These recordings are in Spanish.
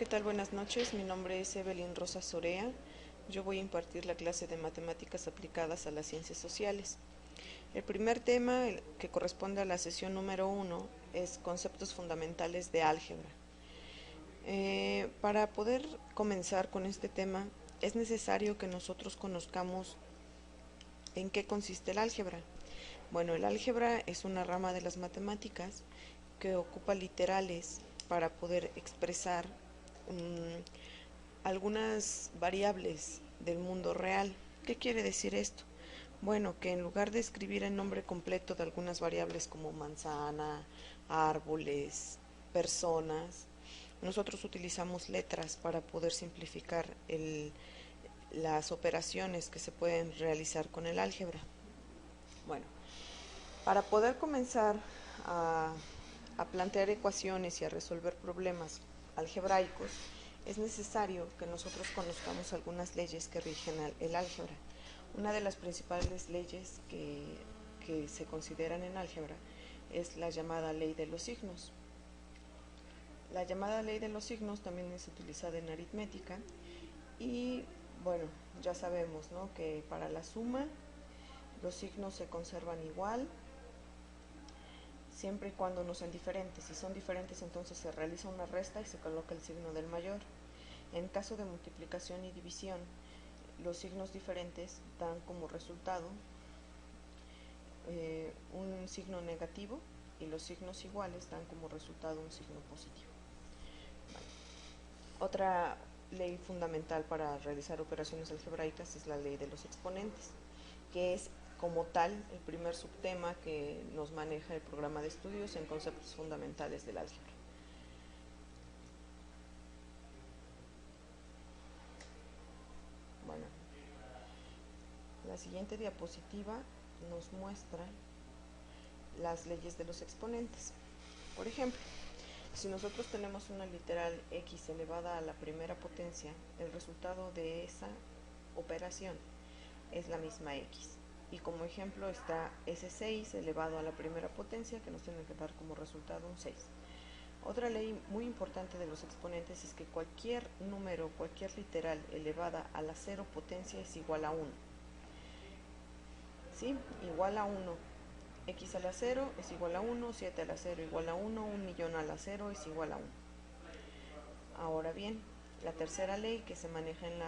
¿qué tal? Buenas noches. Mi nombre es Evelyn Rosa Sorea. Yo voy a impartir la clase de matemáticas aplicadas a las ciencias sociales. El primer tema, que corresponde a la sesión número 1, es conceptos fundamentales de álgebra. Para poder comenzar con este tema, es necesario que nosotros conozcamos en qué consiste el álgebra. Bueno, el álgebra es una rama de las matemáticas que ocupa literales para poder expresar algunas variables del mundo real. ¿Qué quiere decir esto? Bueno, que en lugar de escribir el nombre completo de algunas variables como manzana, árboles, personas, nosotros utilizamos letras para poder simplificar las operaciones que se pueden realizar con el álgebra. Bueno, para poder comenzar a, a plantear ecuaciones y a resolver problemas algebraicos, es necesario que nosotros conozcamos algunas leyes que rigen el álgebra. Una de las principales leyes que se consideran en álgebra es la llamada ley de los signos. La llamada ley de los signos también es utilizada en aritmética y bueno, ya sabemos, ¿no?, que para la suma los signos se conservan igual siempre y cuando no sean diferentes. Si son diferentes, entonces se realiza una resta y se coloca el signo del mayor. En caso de multiplicación y división, los signos diferentes dan como resultado un signo negativo y los signos iguales dan como resultado un signo positivo. Vale. Otra ley fundamental para realizar operaciones algebraicas es la ley de los exponentes, que es como tal el primer subtema que nos maneja el programa de estudios en conceptos fundamentales del álgebra. Bueno, la siguiente diapositiva nos muestra las leyes de los exponentes. Por ejemplo, si nosotros tenemos una literal x elevada a la primera potencia, el resultado de esa operación es la misma x. Y como ejemplo está ese 6 elevado a la primera potencia, que nos tiene que dar como resultado un 6. Otra ley muy importante de los exponentes es que cualquier número, cualquier literal elevada a la 0 potencia es igual a 1. ¿Sí? Igual a 1. X a la 0 es igual a 1, 7 a la 0 igual a 1, 1.000.000 a la 0 es igual a 1. Ahora bien, la tercera ley que se maneja en la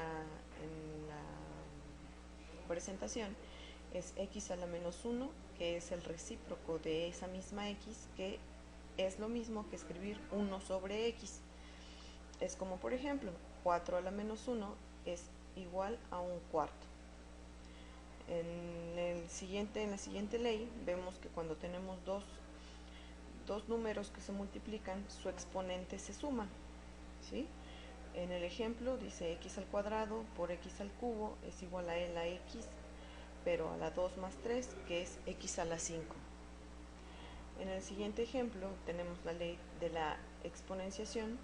presentación es x a la menos 1, que es el recíproco de esa misma x, que es lo mismo que escribir 1 sobre x. Es como, por ejemplo, 4 a la menos 1 es igual a un cuarto. En la siguiente ley vemos que cuando tenemos dos números que se multiplican, su exponente se suma, ¿sí? En el ejemplo dice x al cuadrado por x al cubo es igual a la x, pero a la 2 más 3, que es x a la 5. En el siguiente ejemplo tenemos la ley de la exponenciación,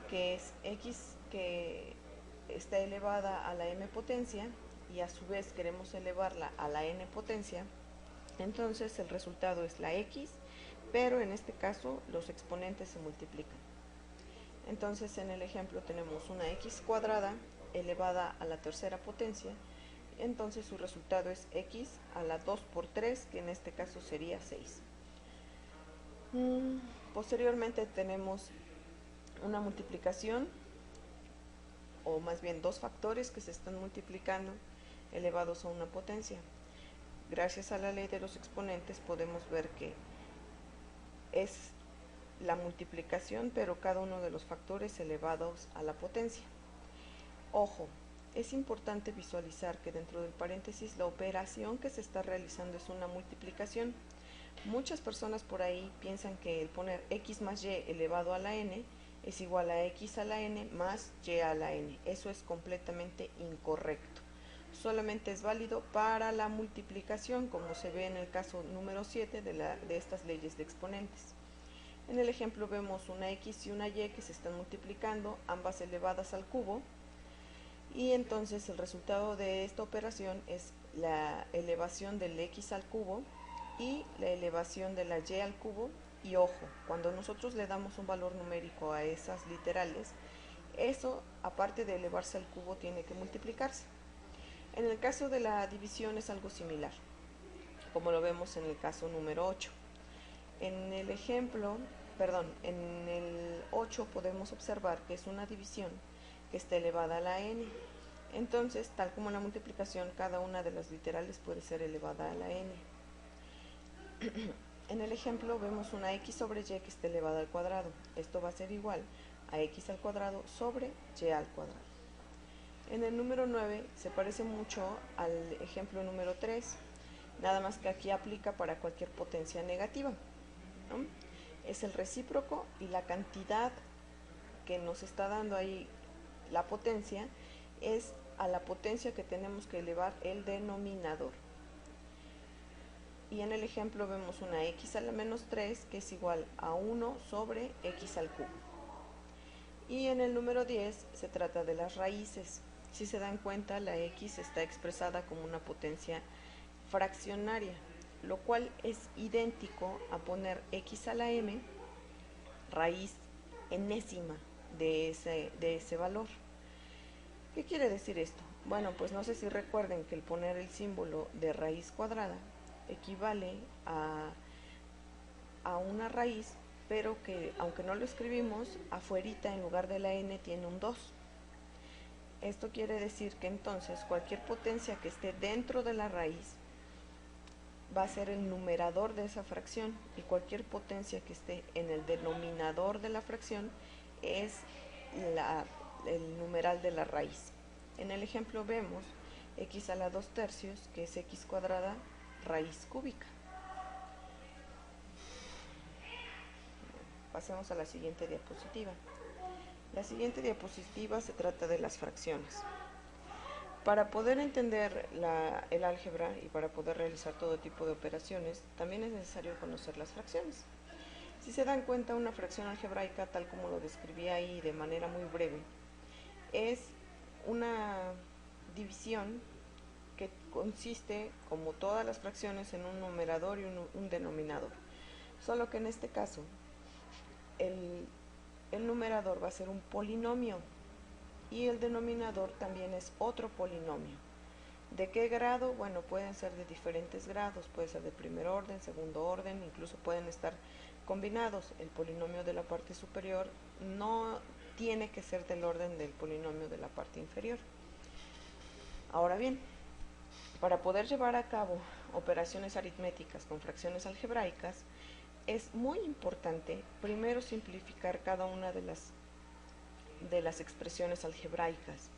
que es x que está elevada a la m potencia y a su vez queremos elevarla a la n potencia. Entonces el resultado es la x, pero en este caso los exponentes se multiplican. Entonces en el ejemplo tenemos una x cuadrada elevada a la tercera potencia, entonces su resultado es x a la 2 por 3, que en este caso sería 6. Posteriormente tenemos una multiplicación, o más bien dos factores que se están multiplicando elevados a una potencia. Gracias a la ley de los exponentes podemos ver que es la multiplicación, pero cada uno de los factores elevados a la potencia. Ojo, es importante visualizar que dentro del paréntesis la operación que se está realizando es una multiplicación. Muchas personas por ahí piensan que el poner x más y elevado a la n es igual a x a la n más y a la n. Eso es completamente incorrecto. Solamente es válido para la multiplicación, como se ve en el caso número 7 de estas leyes de exponentes. En el ejemplo vemos una x y una y que se están multiplicando, ambas elevadas al cubo, y entonces el resultado de esta operación es la elevación del x al cubo y la elevación de la y al cubo Y ojo, cuando nosotros le damos un valor numérico a esas literales, eso, aparte de elevarse al cubo, tiene que multiplicarse. En el caso de la división es algo similar, como lo vemos en el caso número 8. En el ejemplo, en el 8 podemos observar que es una división que está elevada a la n. Entonces, tal como en la multiplicación, cada una de las literales puede ser elevada a la n. En el ejemplo vemos una x sobre y que está elevada al cuadrado. Esto va a ser igual a x al cuadrado sobre y al cuadrado. En el número 9 se parece mucho al ejemplo número 3, nada más que aquí aplica para cualquier potencia negativa, ¿no? Es el recíproco y la cantidad que nos está dando ahí la potencia es a la potencia que tenemos que elevar el denominador. Y en el ejemplo vemos una x a la menos 3 que es igual a 1 sobre x al cubo. Y en el número 10 se trata de las raíces. Si se dan cuenta, la x está expresada como una potencia fraccionaria, lo cual es idéntico a poner x a la m raíz enésima de ese valor. ¿Qué quiere decir esto? Bueno, pues no sé si recuerden que el poner el símbolo de raíz cuadrada equivale a una raíz, pero que aunque no lo escribimos, afuerita en lugar de la n tiene un 2. Esto quiere decir que entonces cualquier potencia que esté dentro de la raíz va a ser el numerador de esa fracción, y cualquier potencia que esté en el denominador de la fracción es el numeral de la raíz. En el ejemplo vemos x a la 2 tercios, que es x cuadrada raíz cúbica. Pasemos a la siguiente diapositiva. La siguiente diapositiva se trata de las fracciones. Para poder entender el álgebra y para poder realizar todo tipo de operaciones, también es necesario conocer las fracciones. Si se dan cuenta, una fracción algebraica, tal como lo describí ahí de manera muy breve, es una división que consiste, como todas las fracciones, en un numerador y un denominador. Solo que en este caso, el numerador va a ser un polinomio y el denominador también es otro polinomio. ¿De qué grado? Bueno, pueden ser de diferentes grados, puede ser de primer orden, segundo orden, incluso pueden estar combinados. El polinomio de la parte superior no tiene que ser del orden del polinomio de la parte inferior. Ahora bien, para poder llevar a cabo operaciones aritméticas con fracciones algebraicas, es muy importante primero simplificar cada una de las expresiones algebraicas,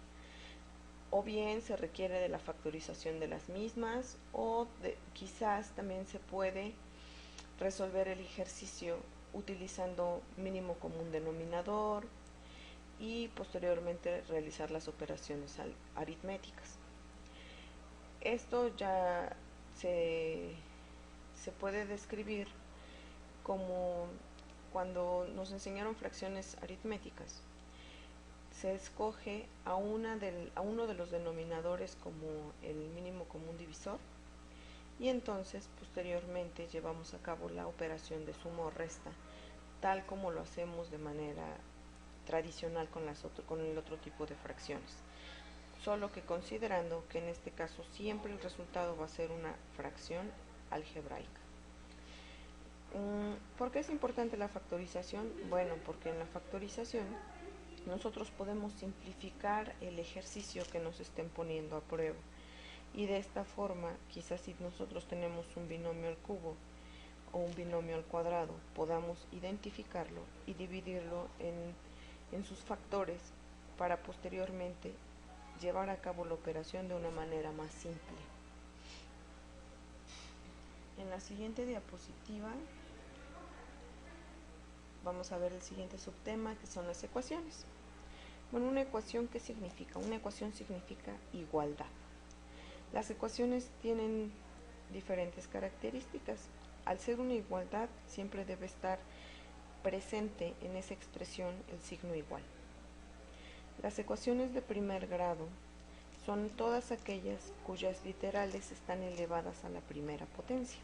o bien se requiere de la factorización de las mismas, o quizás también se puede resolver el ejercicio utilizando mínimo común denominador y posteriormente realizar las operaciones aritméticas. Esto ya se puede describir como cuando nos enseñaron fracciones aritméticas. Se escoge a uno de los denominadores como el mínimo común divisor y entonces posteriormente llevamos a cabo la operación de suma o resta, tal como lo hacemos de manera tradicional con el otro tipo de fracciones, solo que considerando que en este caso siempre el resultado va a ser una fracción algebraica. ¿Por qué es importante la factorización? Bueno, porque en la factorización nosotros podemos simplificar el ejercicio que nos estén poniendo a prueba, y de esta forma, quizás si nosotros tenemos un binomio al cubo o un binomio al cuadrado, podamos identificarlo y dividirlo en sus factores para posteriormente llevar a cabo la operación de una manera más simple. En la siguiente diapositiva vamos a ver el siguiente subtema, que son las ecuaciones. Bueno, ¿una ecuación qué significa? Una ecuación significa igualdad. Las ecuaciones tienen diferentes características. Al ser una igualdad, siempre debe estar presente en esa expresión el signo igual. Las ecuaciones de primer grado son todas aquellas cuyas literales están elevadas a la primera potencia.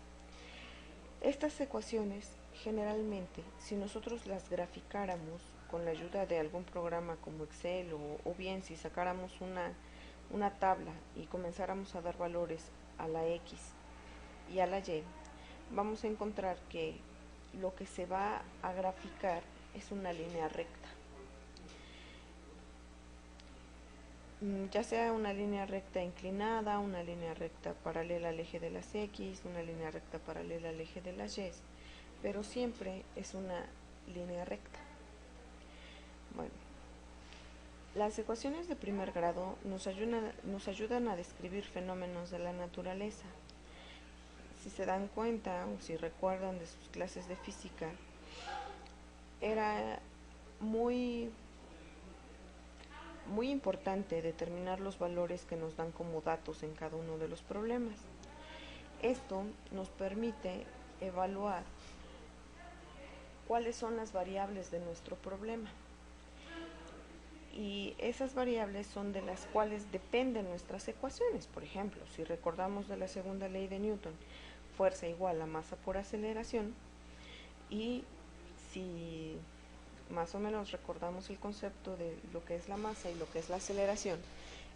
Estas ecuaciones, generalmente, si nosotros las graficáramos con la ayuda de algún programa como Excel o bien si sacáramos una tabla y comenzáramos a dar valores a la X y a la Y, vamos a encontrar que lo que se va a graficar es una línea recta. Ya sea una línea recta inclinada, una línea recta paralela al eje de las X, una línea recta paralela al eje de las Y, pero siempre es una línea recta. Bueno, las ecuaciones de primer grado nos ayudan a describir fenómenos de la naturaleza. Si se dan cuenta o si recuerdan de sus clases de física, era muy importante determinar los valores que nos dan como datos en cada uno de los problemas. Esto nos permite evaluar cuáles son las variables de nuestro problema. Y esas variables son de las cuales dependen nuestras ecuaciones. Por ejemplo, si recordamos de la segunda ley de Newton, fuerza igual a masa por aceleración, y si más o menos recordamos el concepto de lo que es la masa y lo que es la aceleración,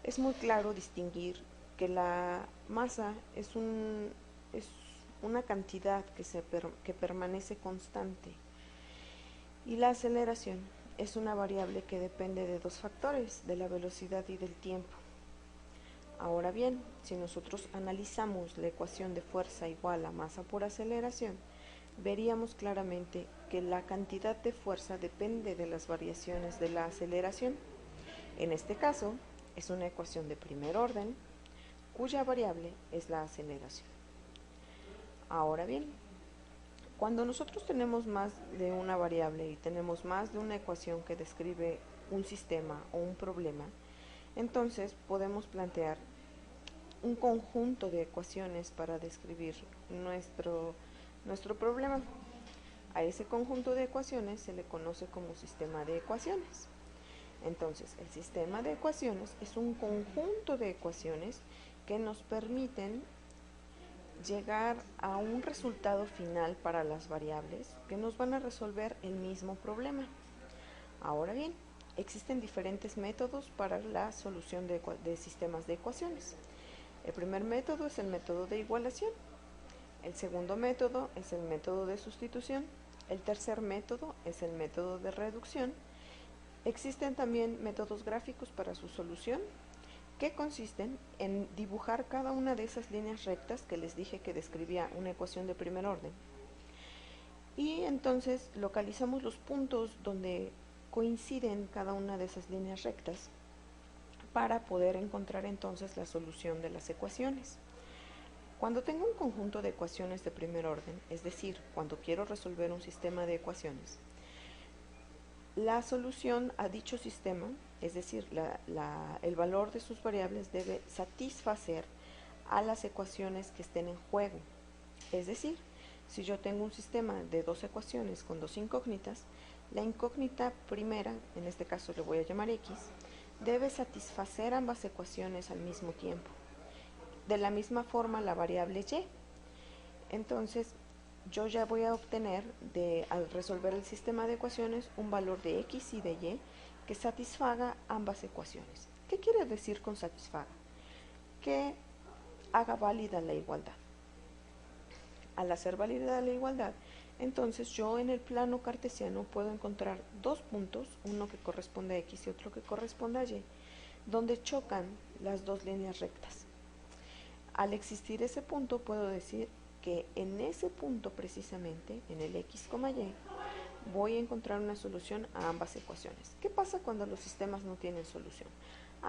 es muy claro distinguir que la masa es una cantidad que permanece constante y la aceleración es una variable que depende de dos factores, de la velocidad y del tiempo. Ahora bien, si nosotros analizamos la ecuación de fuerza igual a masa por aceleración, veríamos claramente que la cantidad de fuerza depende de las variaciones de la aceleración. En este caso, es una ecuación de primer orden, cuya variable es la aceleración. Ahora bien, cuando nosotros tenemos más de una variable y tenemos más de una ecuación que describe un sistema o un problema, entonces podemos plantear un conjunto de ecuaciones para describir nuestro problema. A ese conjunto de ecuaciones se le conoce como sistema de ecuaciones. Entonces, el sistema de ecuaciones es un conjunto de ecuaciones que nos permiten llegar a un resultado final para las variables que nos van a resolver el mismo problema. Ahora bien, existen diferentes métodos para la solución de sistemas de ecuaciones. El primer método es el método de igualación. El segundo método es el método de sustitución. El tercer método es el método de reducción. Existen también métodos gráficos para su solución, que consisten en dibujar cada una de esas líneas rectas que les dije que describía una ecuación de primer orden. Y entonces localizamos los puntos donde coinciden cada una de esas líneas rectas para poder encontrar entonces la solución de las ecuaciones. Cuando tengo un conjunto de ecuaciones de primer orden, es decir, cuando quiero resolver un sistema de ecuaciones, la solución a dicho sistema, es decir, el valor de sus variables debe satisfacer a las ecuaciones que estén en juego. Es decir, si yo tengo un sistema de dos ecuaciones con dos incógnitas, la incógnita primera, en este caso le voy a llamar X, debe satisfacer ambas ecuaciones al mismo tiempo. De la misma forma la variable Y. Entonces, yo ya voy a obtener, al resolver el sistema de ecuaciones, un valor de X y de Y que satisfaga ambas ecuaciones. ¿Qué quiere decir con satisfaga? Que haga válida la igualdad. Al hacer válida la igualdad, entonces yo en el plano cartesiano puedo encontrar dos puntos, uno que corresponde a X y otro que corresponde a Y, donde chocan las dos líneas rectas. Al existir ese punto, puedo decir que en ese punto precisamente, en el X, Y, voy a encontrar una solución a ambas ecuaciones. ¿Qué pasa cuando los sistemas no tienen solución?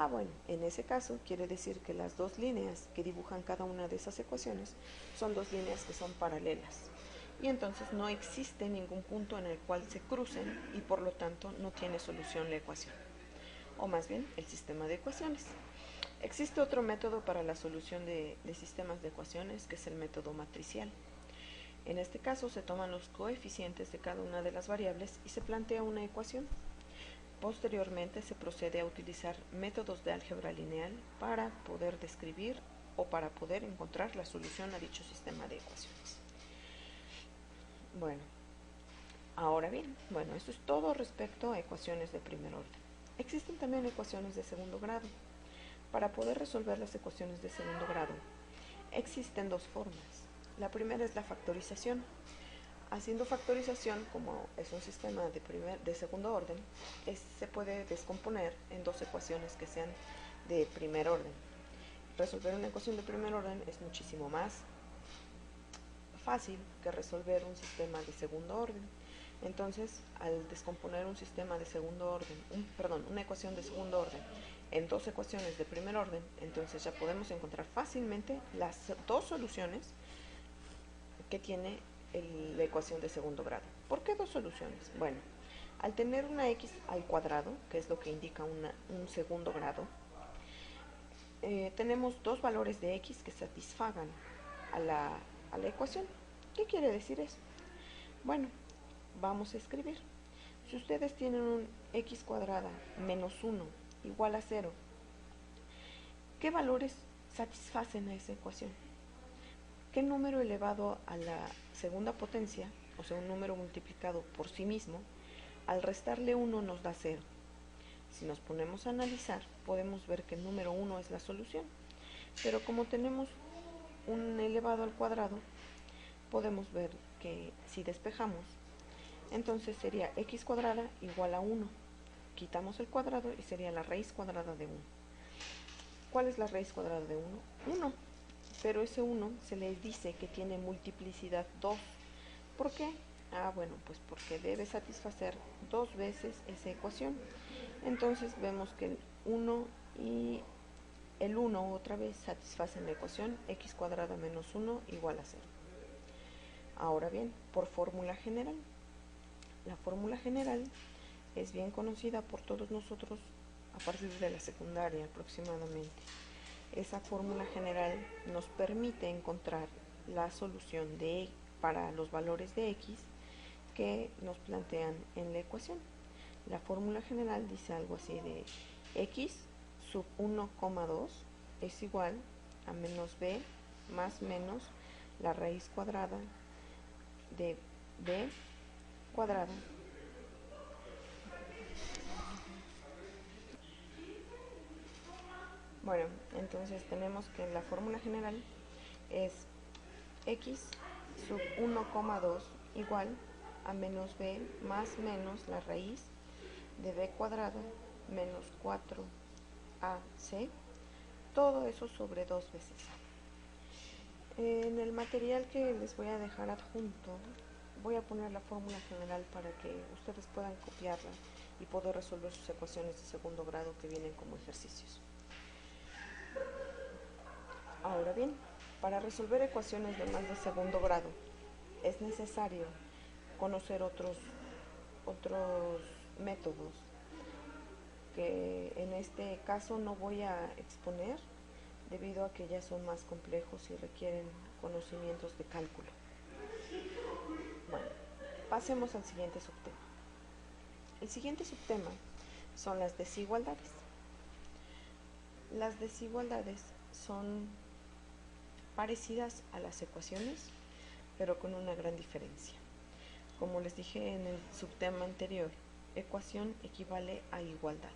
Bueno, en ese caso quiere decir que las dos líneas que dibujan cada una de esas ecuaciones son dos líneas que son paralelas. Y entonces no existe ningún punto en el cual se crucen y por lo tanto no tiene solución la ecuación. O más bien, el sistema de ecuaciones. Existe otro método para la solución de sistemas de ecuaciones, que es el método matricial. En este caso se toman los coeficientes de cada una de las variables y se plantea una ecuación. Posteriormente se procede a utilizar métodos de álgebra lineal para poder describir o para poder encontrar la solución a dicho sistema de ecuaciones. Bueno, ahora bien, bueno, esto es todo respecto a ecuaciones de primer orden. Existen también ecuaciones de segundo grado. Para poder resolver las ecuaciones de segundo grado, existen dos formas. La primera es la factorización. Haciendo factorización, como es un sistema de segundo orden, se puede descomponer en dos ecuaciones que sean de primer orden. Resolver una ecuación de primer orden es muchísimo más fácil que resolver un sistema de segundo orden. Entonces, al descomponer un sistema de segundo orden, una ecuación de segundo orden en dos ecuaciones de primer orden, entonces ya podemos encontrar fácilmente las dos soluciones que tiene la ecuación de segundo grado. ¿Por qué dos soluciones? Bueno, al tener una x al cuadrado, que es lo que indica un segundo grado, tenemos dos valores de x que satisfagan a la ecuación. ¿Qué quiere decir eso? Bueno, vamos a escribir. Si ustedes tienen un x cuadrada menos 1 igual a 0, ¿qué valores satisfacen a esa ecuación? ¿Qué número elevado a la segunda potencia, o sea, un número multiplicado por sí mismo, al restarle 1 nos da 0? Si nos ponemos a analizar, podemos ver que el número 1 es la solución. Pero como tenemos un elevado al cuadrado, podemos ver que si despejamos, entonces sería x cuadrada igual a 1. Quitamos el cuadrado y sería la raíz cuadrada de 1. ¿Cuál es la raíz cuadrada de 1? 1. Pero ese 1 se le dice que tiene multiplicidad 2. ¿Por qué? Bueno, pues porque debe satisfacer dos veces esa ecuación. Entonces vemos que el 1 y el 1 otra vez satisfacen la ecuación x cuadrada menos 1 igual a 0. Ahora bien, por fórmula general. La fórmula general es bien conocida por todos nosotros a partir de la secundaria aproximadamente. Esa fórmula general nos permite encontrar la solución para los valores de x que nos plantean en la ecuación. La fórmula general dice algo así de x sub 1,2 es igual a menos b más menos la raíz cuadrada de b cuadrada Bueno, entonces tenemos que la fórmula general es x sub 1,2 igual a menos b más menos la raíz de b cuadrada menos 4ac, todo eso sobre 2 veces a. En el material que les voy a dejar adjunto, voy a poner la fórmula general para que ustedes puedan copiarla y poder resolver sus ecuaciones de segundo grado que vienen como ejercicios. Ahora bien, para resolver ecuaciones de más de segundo grado es necesario conocer otros métodos que en este caso no voy a exponer debido a que ya son más complejos y requieren conocimientos de cálculo. Bueno, pasemos al siguiente subtema. El siguiente subtema son las desigualdades. Las desigualdades son parecidas a las ecuaciones, pero con una gran diferencia. Como les dije en el subtema anterior, ecuación equivale a igualdad.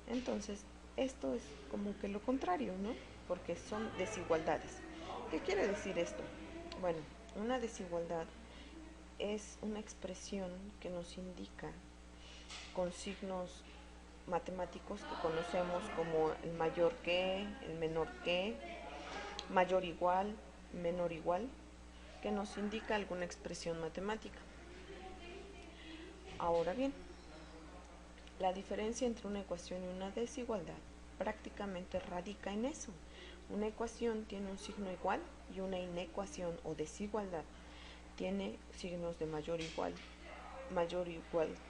Entonces, esto es como que lo contrario, ¿no? Porque son desigualdades. ¿Qué quiere decir esto? Bueno, una desigualdad es una expresión que nos indica con signos matemáticos que conocemos como el mayor que, el menor que, mayor igual, menor igual, que nos indica alguna expresión matemática. Ahora bien, la diferencia entre una ecuación y una desigualdad prácticamente radica en eso. Una ecuación tiene un signo igual y una inecuación o desigualdad tiene signos de mayor igual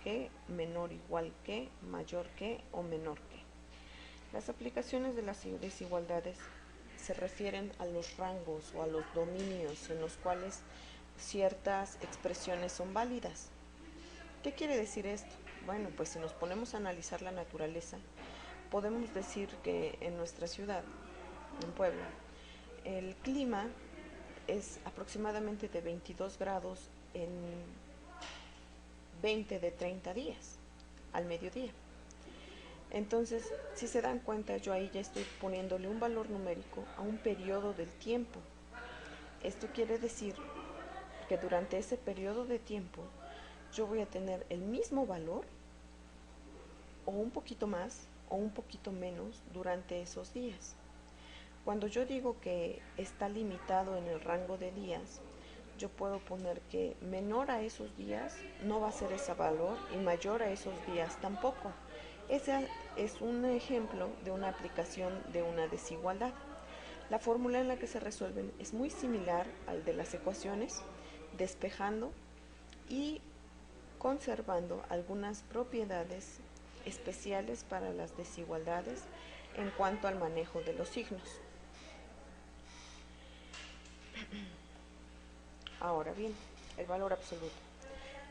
que, menor igual que, mayor que o menor que. Las aplicaciones de las desigualdades se refieren a los rangos o a los dominios en los cuales ciertas expresiones son válidas. ¿Qué quiere decir esto? Bueno, pues si nos ponemos a analizar la naturaleza, podemos decir que en nuestra ciudad, en Puebla, el clima es aproximadamente de 22 grados en 20 de 30 días, al mediodía. Entonces, si se dan cuenta, yo ahí ya estoy poniéndole un valor numérico a un periodo del tiempo. Esto quiere decir que durante ese periodo de tiempo yo voy a tener el mismo valor o un poquito más o un poquito menos durante esos días. Cuando yo digo que está limitado en el rango de días, yo puedo poner que menor a esos días no va a ser ese valor y mayor a esos días tampoco. Ese es un ejemplo de una aplicación de una desigualdad. La fórmula en la que se resuelven es muy similar al de las ecuaciones, despejando y conservando algunas propiedades especiales para las desigualdades en cuanto al manejo de los signos. Ahora bien, el valor absoluto.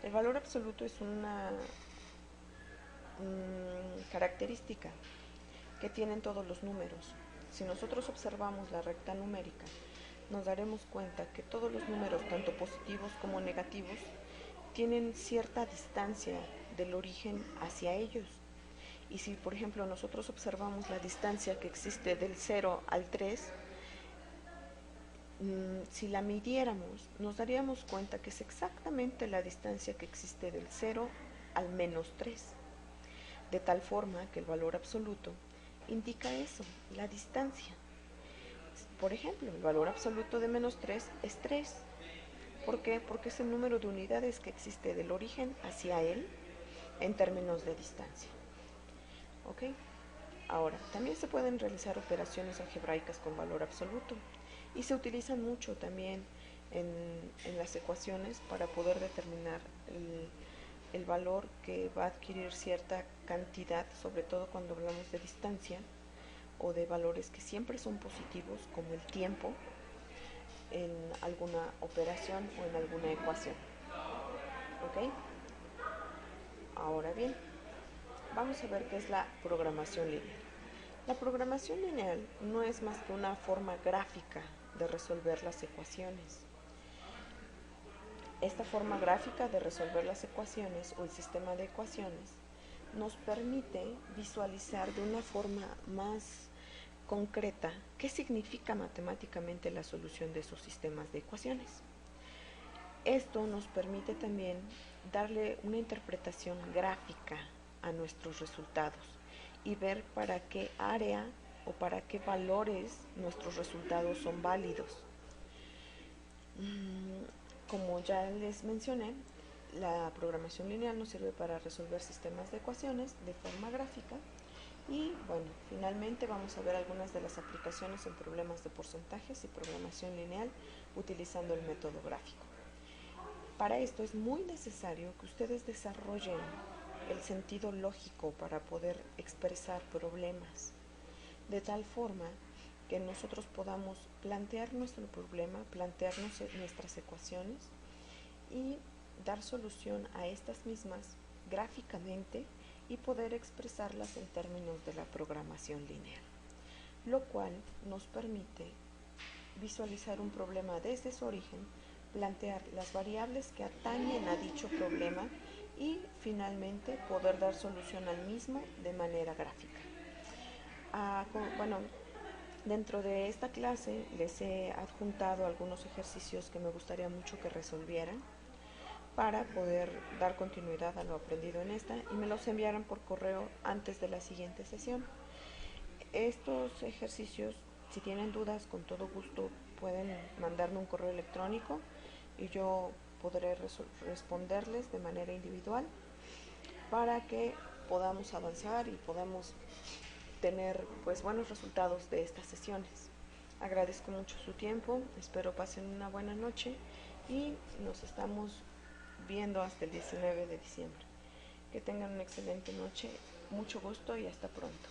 El valor absoluto es una característica que tienen todos los números. Si nosotros observamos la recta numérica, nos daremos cuenta que todos los números, tanto positivos como negativos, tienen cierta distancia del origen hacia ellos. Y si, por ejemplo, nosotros observamos la distancia que existe del 0 al 3, si la midiéramos, nos daríamos cuenta que es exactamente la distancia que existe del 0 al menos 3. De tal forma que el valor absoluto indica eso, la distancia. Por ejemplo, el valor absoluto de menos 3 es 3. ¿Por qué? Porque es el número de unidades que existe del origen hacia él en términos de distancia. ¿Ok? Ahora, también se pueden realizar operaciones algebraicas con valor absoluto y se utilizan mucho también en las ecuaciones para poder determinar el valor que va a adquirir cierta cantidad, sobre todo cuando hablamos de distancia o de valores que siempre son positivos, como el tiempo, en alguna operación o en alguna ecuación. ¿Ok? Ahora bien, vamos a ver qué es la programación lineal. La programación lineal no es más que una forma gráfica de resolver las ecuaciones. Esta forma gráfica de resolver las ecuaciones o el sistema de ecuaciones nos permite visualizar de una forma más concreta qué significa matemáticamente la solución de esos sistemas de ecuaciones. Esto nos permite también darle una interpretación gráfica a nuestros resultados y ver para qué área o para qué valores nuestros resultados son válidos. Como ya les mencioné, la programación lineal nos sirve para resolver sistemas de ecuaciones de forma gráfica y bueno, finalmente vamos a ver algunas de las aplicaciones en problemas de porcentajes y programación lineal utilizando el método gráfico. Para esto es muy necesario que ustedes desarrollen el sentido lógico para poder expresar problemas, de tal forma que nosotros podamos plantear nuestro problema, plantearnos nuestras ecuaciones y dar solución a estas mismas gráficamente y poder expresarlas en términos de la programación lineal, lo cual nos permite visualizar un problema desde su origen, plantear las variables que atañen a dicho problema y finalmente poder dar solución al mismo de manera gráfica. Bueno, dentro de esta clase les he adjuntado algunos ejercicios que me gustaría mucho que resolvieran para poder dar continuidad a lo aprendido en esta y me los enviaran por correo antes de la siguiente sesión. Estos ejercicios, si tienen dudas, con todo gusto pueden mandarme un correo electrónico y yo podré responderles de manera individual para que podamos avanzar y podamos tener pues buenos resultados de estas sesiones. Agradezco mucho su tiempo, espero pasen una buena noche y nos estamos viendo hasta el 19 de diciembre. Que tengan una excelente noche, mucho gusto y hasta pronto.